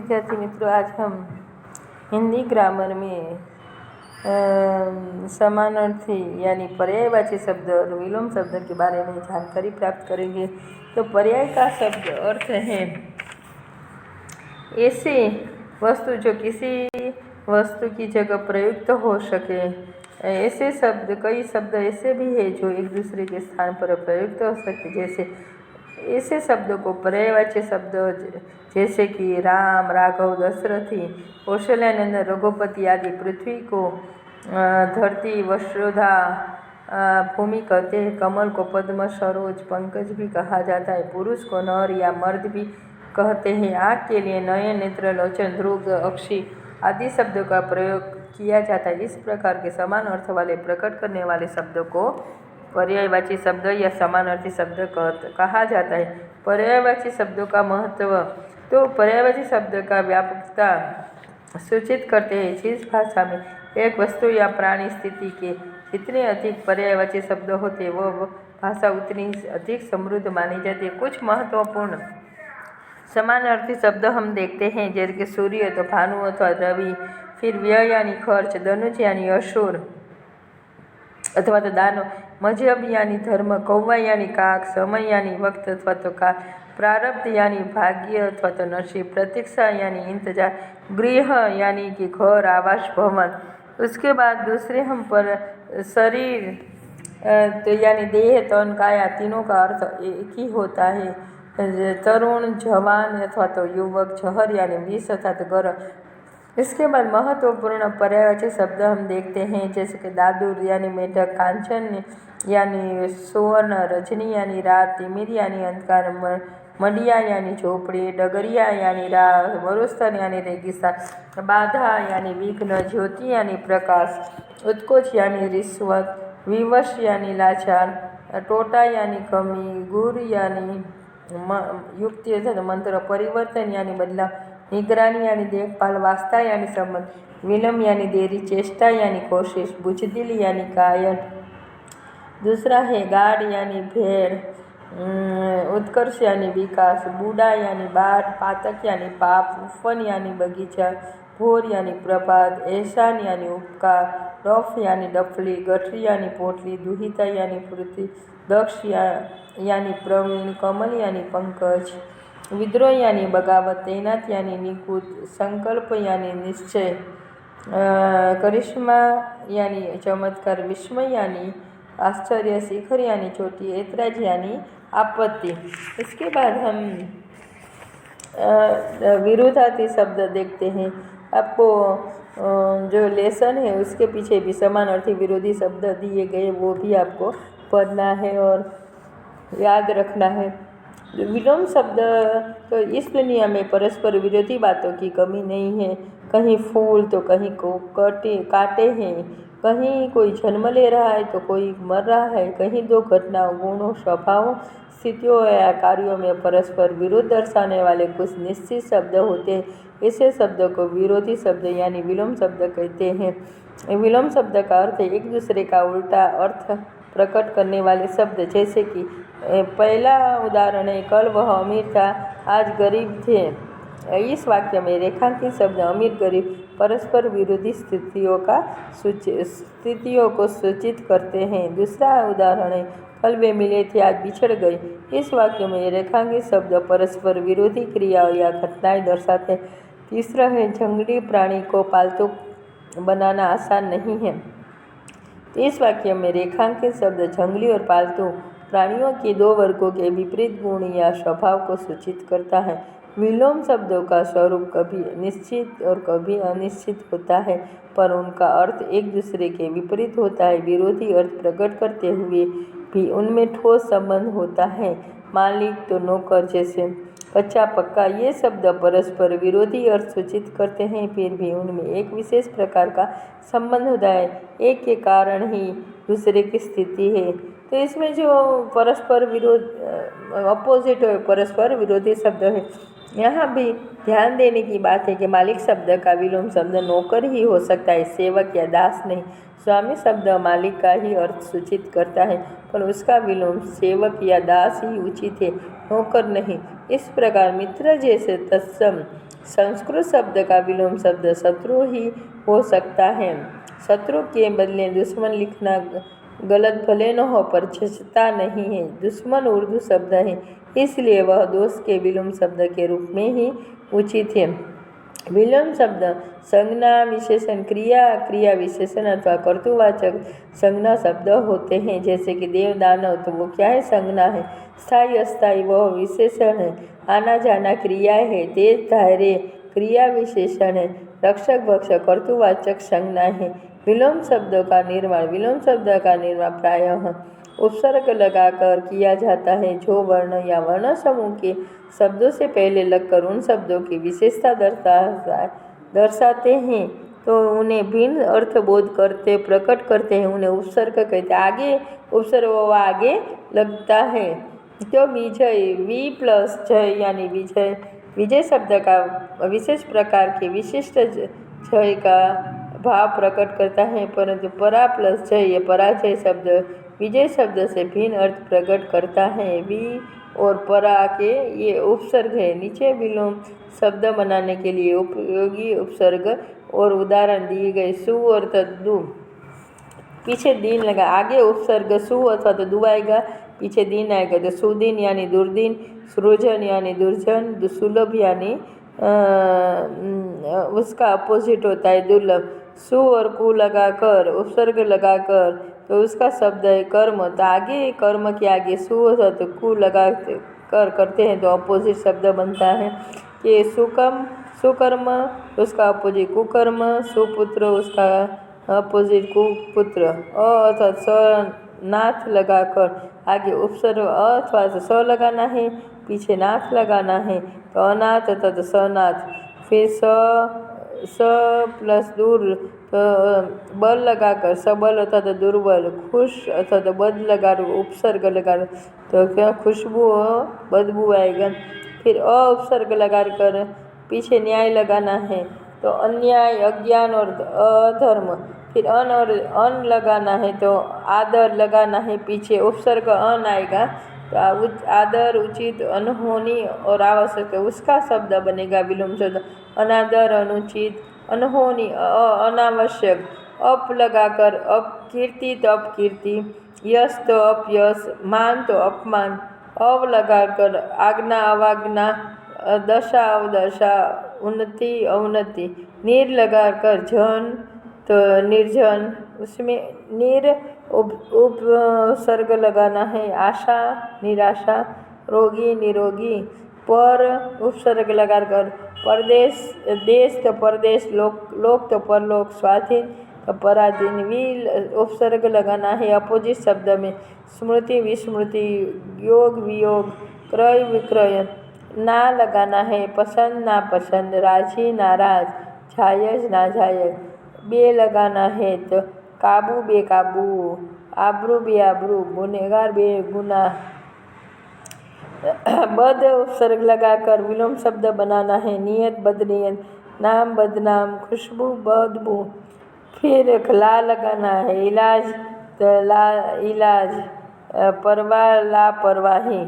विद्यार्थी मित्रों, आज हम हिंदी ग्रामर में समानार्थी यानी पर्यायवाची शब्द और विलोम शब्द के बारे में जानकारी प्राप्त करेंगे। तो पर्याय का शब्द अर्थ है ऐसी वस्तु जो किसी वस्तु की जगह प्रयुक्त हो सके। ऐसे शब्द, कई शब्द ऐसे भी है जो एक दूसरे के स्थान पर प्रयुक्त हो सकते, जैसे ऐसे शब्दों को पर्यायवाची शब्द जैसे कि राम, राघव, दशरथी, कौशल्यानंदन, रघुपति आदि। पृथ्वी को धरती, वसुधा, भूमि कहते हैं। कमल को पद्म, सरोज, पंकज भी कहा जाता है। पुरुष को नर या मर्द भी कहते हैं। आँख के लिए नयन, नेत्र, लोचन, ध्रुव, अक्षी आदि शब्दों का प्रयोग किया जाता है। इस प्रकार के समान अर्थ वाले प्रकट करने वाले शब्दों को पर्यायवाची शब्द या समानार्थी शब्द कहा जाता है। पर्यायवाची शब्दों का महत्व, तो पर्यायवाची शब्द का व्यापकता सूचित करते हैं। जिस भाषा में एक वस्तु या प्राणी स्थिति के जितने अधिक पर्यायवाची शब्द होते हैं, वह भाषा उतनी अधिक समृद्ध मानी जाती है। कुछ महत्वपूर्ण समानार्थी शब्द हम देखते हैं, जैसे कि सूर्य तो भानु अथवा रवि, फिर व्यय यानी खर्च, धनुष यानी असुर अथवा तो दानव, मजहब यानी धर्म, कौवा यानी काक, समय यानी वक्त अथवा तो काल, प्रारब्ध यानी भाग्य अथवा तो नसीब, प्रतीक्षा यानी इंतजार, गृह यानी कि घर, आवास, भवन। उसके बाद दूसरे हम पर शरीर तो यानी देह, तन, काया, तीनों का अर्थ एक ही होता है। तरुण, जवान अथवा तो युवक, जहर यानी विष अथवा तो गर्म। इसके बाद महत्वपूर्ण पर्यायवाची शब्द हम देखते हैं, जैसे कि दादुर यानी मेढक, कांचन यानी सुवर्ण, रजनी यानी रात, तिमिर यानी अंधकार, मडिया यानी झोपड़ी, डगरिया यानी राह, मरुस्थल यानी रेगिस्तान, बाधा यानी विघ्न, ज्योति यानी प्रकाश, उत्कोच यानी रिश्वत, विवश यानी लाचार, टोटा यानी कमी, गुर यानी युक्ति अथवा मंत्र, परिवर्तन यानी बदलाव, निगरानी यानी देखभाल, वास्ता यानी संबंध, विलम्ब यानी देरी, चेष्टा यानी कोशिश, बुझदिल यानी कायल। दूसरा है गाढ़ यानी भेड़, उत्कर्ष यानी विकास, बूढ़ा यानी बाट, पातक यानी पाप, उफन यानी बगीचा, भोर यानी प्रभात, एहसान यानी उपकार, डफ यानी डफली, गठरी यानी पोटली, दुहिता यानी पृथ्वी, दक्ष यानी प्रवीण, कमल यानी पंकज, विद्रोह यानी बगावत, तैनात यानी निकुत, संकल्प यानी निश्चय, करिश्मा यानी चमत्कार, विस्मय यानी आश्चर्य, शिखर यानी चोटी, ऐतराज यानी आपत्ति। इसके बाद हम विरोधार्थी शब्द देखते हैं। आपको जो लेसन है उसके पीछे भी समानार्थी विरोधी शब्द दिए गए, वो भी आपको पढ़ना है और याद रखना है। विलोम शब्द, तो इस दुनिया में परस्पर विरोधी बातों की कमी नहीं है। कहीं फूल तो कहीं को काटे हैं, कहीं कोई जन्म ले रहा है तो कोई मर रहा है, कहीं दो घटनाओं, गुणों, स्वभावों, स्थितियों या कार्यों में परस्पर विरोध दर्शाने वाले कुछ निश्चित शब्द होते हैं। ऐसे शब्दों को विरोधी शब्द यानी विलोम शब्द कहते हैं। विलोम शब्द का अर्थ एक दूसरे का उल्टा अर्थ प्रकट करने वाले शब्द, जैसे कि पहला उदाहरण है, कल वह अमीर था, आज गरीब थे। इस वाक्य में रेखांकित शब्द अमीर गरीब परस्पर विरोधी स्थितियों को सूचित करते हैं। दूसरा उदाहरण है, कल वे मिले थे, आज बिछड़ गए। इस वाक्य में रेखांकित शब्द परस्पर विरोधी क्रियाओं या घटनाएं दर्शाते हैं। तीसरा है, जंगली प्राणी को पालतू बनाना आसान नहीं है। इस वाक्य में रेखांकित शब्द जंगली और पालतू प्राणियों के दो वर्गों के विपरीत गुण या स्वभाव को सूचित करता है। विलोम शब्दों का स्वरूप कभी निश्चित और कभी अनिश्चित होता है, पर उनका अर्थ एक दूसरे के विपरीत होता है। विरोधी अर्थ प्रकट करते हुए भी उनमें ठोस संबंध होता है। मालिक तो नौकर जैसे, कच्चा पक्का, ये शब्द परस्पर विरोधी अर्थ सूचित करते हैं, फिर भी उनमें एक विशेष प्रकार का संबंध होता है। एक के कारण ही दूसरे की स्थिति है। तो इसमें जो परस्पर विरोध अपोजिट है, परस्पर विरोधी शब्द है, यहाँ भी ध्यान देने की बात है कि मालिक शब्द का विलोम शब्द नौकर ही हो सकता है, सेवक या दास नहीं। स्वामी शब्द मालिक का ही अर्थ सूचित करता है, पर उसका विलोम सेवक या दास ही उचित है, नौकर नहीं। इस प्रकार मित्र जैसे तत्सम संस्कृत शब्द का विलोम शब्द शत्रु ही हो सकता है। शत्रु के बदले दुश्मन लिखना गलत भले न हो, पर जचता नहीं है। दुश्मन उर्दू शब्द है, इसलिए वह दोस्त के विलोम शब्द के रूप में ही उचित है। विलोम शब्द संज्ञा विशेषण क्रिया, क्रिया विशेषण अथवा कर्तुवाचक संज्ञा शब्द होते हैं। जैसे कि देव दानव, तो वो क्या है? संज्ञा है। स्थायी अस्थायी वह विशेषण है। आना जाना क्रिया है। तेज धारे क्रिया विशेषण है। रक्षक भक्षक कर्तुवाचक संज्ञा है। विलोम शब्दों का निर्माण प्रायः उपसर्ग लगाकर किया जाता है, जो वर्ण या वर्ण समूह के शब्दों से पहले लगकर उन शब्दों की विशेषता दर्शाते हैं, तो उन्हें भिन्न अर्थ बोध करते प्रकट करते हैं, उन्हें उपसर्ग कहते हैं। आगे उपसर्ग आगे लगता है। तो विजय, वी प्लस जय यानी विजय, विजय शब्द का विशेष प्रकार के विशिष्ट जय का भाव प्रकट करता है, परंतु परा प्लस जय पराजय शब्द विजय शब्द से भिन्न अर्थ प्रकट करता है। वी और परा के ये उपसर्ग है। नीचे विलोम शब्द बनाने के लिए उपयोगी उपसर्ग और उदाहरण दिए गए। सु और तद्दु, पीछे दिन लगा, आगे उपसर्ग सु अथवा तद्दु आएगा, पीछे दिन आएगा। तो सुदिन यानी दुर्दिन, सृजन यानी दुर्जन, सुलभ यानी उसका अपोजिट होता है दुर्लभ। सु और कु लगाकर उपसर्ग लगाकर तो उसका शब्द है कर्म, तो आगे कर्म के आगे सु होता तो कु लगा कर करते हैं तो अपोजिट शब्द बनता है। कि सुकर्म उसका अपोजिट कुकर्म, सुपुत्र उसका अपोजिट कुपुत्र। अर्थात स नाथ लगाकर आगे उपसर्ग अथवा स लगाना है, पीछे नाथ लगाना है, तो अनाथ अर्थात सनाथ। फिर स प्लस दूर, तो बल लगाकर सबल अर्थात दुर्बल। खुश अर्थात बद लगा उपसर्ग लगा तो क्या खुशबू बदबू आएगा। फिर उपसर्ग लगा कर पीछे न्याय लगाना है, तो अन्याय अज्ञान और अधर्म। फिर अन और अन लगाना है, तो आदर लगाना है, पीछे उपसर्ग अन आएगा, तो आदर उचित अनहोनी और आवश्यक उसका शब्द बनेगा विलोम शब्द। अनादर अनुचित, अनहोनी अनावश्यक। अप लगाकर अपकीर्ति तो अपकीर्ति, यश तो अपयश, मान तो अपमान। अव लगाकर आज्ञा अवाज्ञा, दशा अवदशा, उन्नति अवनति। नीर लगाकर जन तो निर्जन, उसमें नीर उपसर्ग लगाना है। आशा निराशा, रोगी निरोगी। पर उपसर्ग लगाकर परदेश, देश तो परदेश, लोक तो परलोक, स्वाधीन तो पराधीन। वी उपसर्ग लगाना है अपोजिट शब्द में। स्मृति विस्मृति, योग वियोग, क्रय विक्रय। ना लगाना है पसंद नापसंद, राजी नाराज, जायज नाजायज। बे लगाना है तो काबू बेकाबू, आबरू बेआबरू, गुनहगार बेगुनाह। बद उपसर्ग लगाकर विलोम शब्द बनाना है। नियत बदनियत, नाम बदनाम, खुशबू बदबू। फिर ला लगाना है। इलाज तो ला इलाज, परवाह लापरवाही।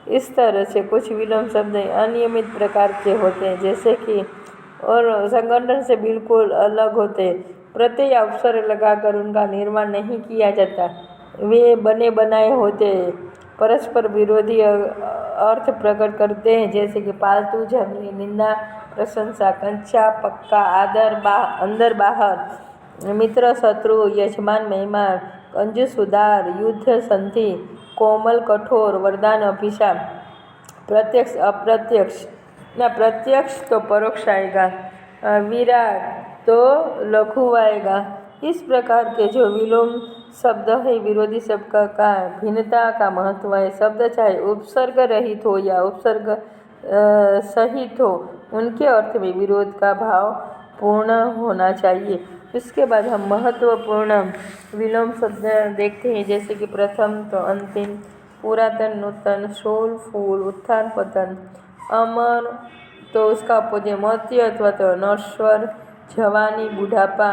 इस तरह से कुछ विलोम शब्द अनियमित प्रकार के होते हैं, जैसे कि और संगठन से बिल्कुल अलग होते हैं। प्रत्यय या उपसर्ग लगाकर उनका निर्माण नहीं किया जाता, वे बने बनाए होते हैं, परस्पर विरोधी अर्थ प्रकट करते हैं। जैसे कि पालतू, जंगली, निंदा प्रशंसा, कंचा पक्का, आदर अंदर बाहर, मित्र शत्रु, यजमान मेहमान, कंजूस उदार, युद्ध संधि, कोमल कठोर, वरदान अभिशाप। प्रत्यक्ष अप्रत्यक्ष, ना प्रत्यक्ष तो परोक्ष आएगा, विराट तो लघु आएगा। इस प्रकार के जो विलोम शब्द है, विरोधी शब्द का भिन्नता का महत्व है। शब्द चाहे उपसर्ग रहित हो या उपसर्ग सहित हो, उनके अर्थ में विरोध का भाव पूर्ण होना चाहिए। इसके बाद हम महत्वपूर्ण विलोम शब्द देखते हैं, जैसे कि प्रथम तो अंतिम, पुरातन नूतन, शोल फूल, उत्थान पतन, अमर तो उसका अपोजिट मृत्यु अथवा तो नश्वर, जवानी, बुढ़ापा,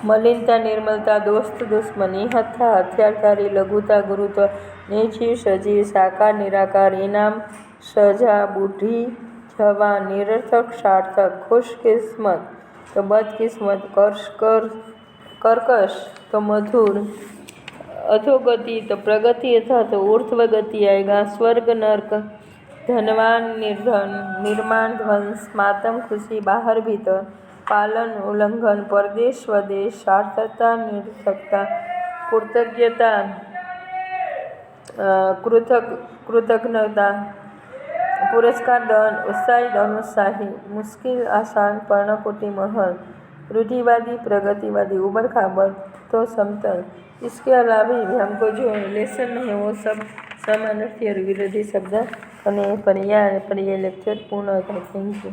मलिनता, निर्मलता, दोस्त, दुश्मनी, हत्या, हथियारकारी, लघुता, गुरुत्व, निर्जीव, सजीव, साकार, निराकार, इनाम, सजा, बूढ़ी, जवान, निरर्थक, सार्थक, खुशकिस्मत तो बदकिस्मत, कर्कश तो मधुर, अधोगति तो प्रगति अथवा तो ऊर्ध्वगति आएगा, स्वर्ग, नर्क, धनवान, निर्धन, निर्माण, ध्वंस, मातम, खुशी, बाहर, भीतर, पालन, उल्लंघन, परदेश, स्वदेश, सार्थकता, निरर्थकता, कृतज्ञता, कृतज्ञता, पुरस्कार, धन, उत्साही, अनुत्साही, मुश्किल, आसान, पर्णकुटी, महल, रूढ़िवादी, प्रगतिवादी, उबड़ खाबड़ तो समतल। इसके अलावा भी हमको जो लेसन में है वो सब समानार्थी और विरोधी शब्द और पर ये लेक्चर पूर्ण होता है। Thank you.